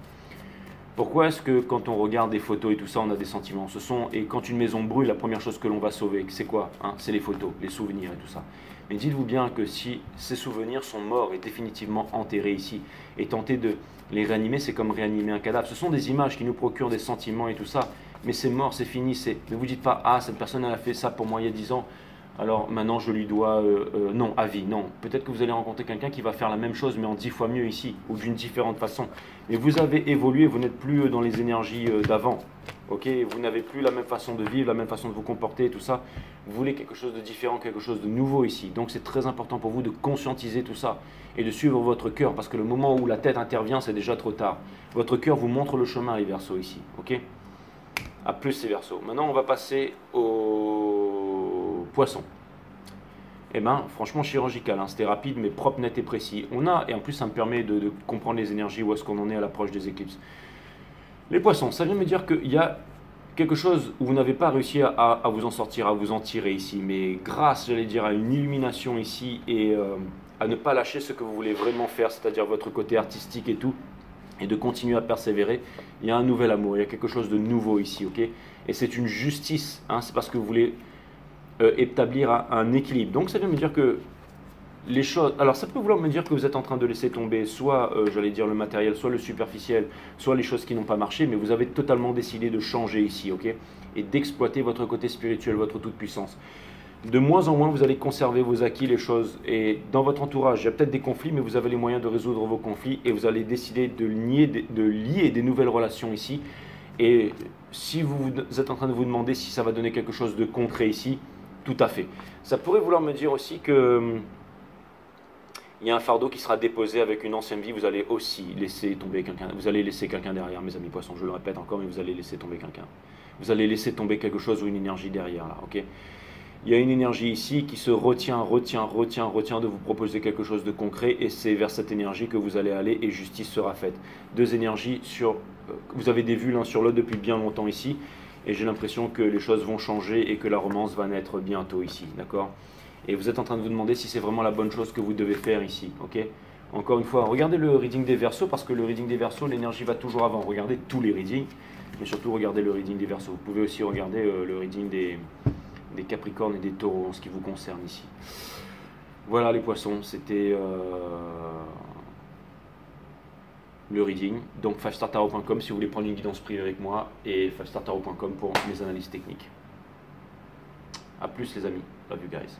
Speaker 1: Pourquoi est-ce que quand on regarde des photos et tout ça, on a des sentiments? Et quand une maison brûle, la première chose que l'on va sauver, c'est quoi, hein? C'est les photos, les souvenirs et tout ça. Mais dites-vous bien que si ces souvenirs sont morts et définitivement enterrés ici, et tenter de les réanimer, c'est comme réanimer un cadavre. Ce sont des images qui nous procurent des sentiments et tout ça, mais c'est mort, c'est fini. Ne vous dites pas, ah, cette personne elle a fait ça pour moi il y a 10 ans, alors maintenant je lui dois, non, à vie, non. Peut-être que vous allez rencontrer quelqu'un qui va faire la même chose, mais en 10 fois mieux ici, ou d'une différente façon. Mais vous avez évolué, vous n'êtes plus dans les énergies d'avant. Ok, vous n'avez plus la même façon de vivre, la même façon de vous comporter et tout ça. Vous voulez quelque chose de différent, quelque chose de nouveau ici. Donc c'est très important pour vous de conscientiser tout ça et de suivre votre cœur parce que le moment où la tête intervient, c'est déjà trop tard. Votre cœur vous montre le chemin, les Verseaux ici. Ok, à plus les Verseaux. Maintenant, on va passer aux Poissons. Eh bien, franchement, chirurgical, hein. C'était rapide, mais propre, net et précis. Et en plus, ça me permet de comprendre les énergies, où est-ce qu'on en est à l'approche des éclipses. Les Poissons, ça vient me dire qu'il y a quelque chose où vous n'avez pas réussi à vous en sortir, à vous en tirer ici, mais grâce, j'allais dire, à une illumination ici et à ne pas lâcher ce que vous voulez vraiment faire, c'est-à-dire votre côté artistique et tout, et de continuer à persévérer, il y a un nouvel amour, il y a quelque chose de nouveau ici, ok? Et c'est une justice, hein, c'est parce que vous voulez établir un équilibre. Donc ça vient me dire que les choses, alors ça peut vouloir me dire que vous êtes en train de laisser tomber soit, j'allais dire, le matériel, soit le superficiel, soit les choses qui n'ont pas marché, mais vous avez totalement décidé de changer ici, ok? Et d'exploiter votre côté spirituel, votre toute-puissance. De moins en moins, vous allez conserver vos acquis, les choses, et dans votre entourage, il y a peut-être des conflits, mais vous avez les moyens de résoudre vos conflits, et vous allez décider de lier des nouvelles relations ici. Et si vous êtes en train de vous demander si ça va donner quelque chose de concret ici, tout à fait. Ça pourrait vouloir me dire aussi que il y a un fardeau qui sera déposé avec une ancienne vie. Vous allez aussi laisser tomber quelqu'un. Vous allez laisser quelqu'un derrière, mes amis poissons. Je le répète encore, mais vous allez laisser tomber quelqu'un. Vous allez laisser tomber quelque chose ou une énergie derrière là, ok? Il y a une énergie ici qui se retient de vous proposer quelque chose de concret et c'est vers cette énergie que vous allez aller et justice sera faite. Deux énergies vous avez des vues l'un sur l'autre depuis bien longtemps ici. Et j'ai l'impression que les choses vont changer et que la romance va naître bientôt ici, d'accord? Et vous êtes en train de vous demander si c'est vraiment la bonne chose que vous devez faire ici, ok? Encore une fois, regardez le reading des Verseaux, parce que le reading des Verseaux, l'énergie va toujours avant. Regardez tous les readings, mais surtout regardez le reading des Verseaux. Vous pouvez aussi regarder le reading des Capricornes et des Taureaux en ce qui vous concerne ici. Voilà les Poissons, c'était le reading. Donc 5startarot.com si vous voulez prendre une guidance privée avec moi et 5startarot.com pour mes analyses techniques. A plus les amis, love you guys.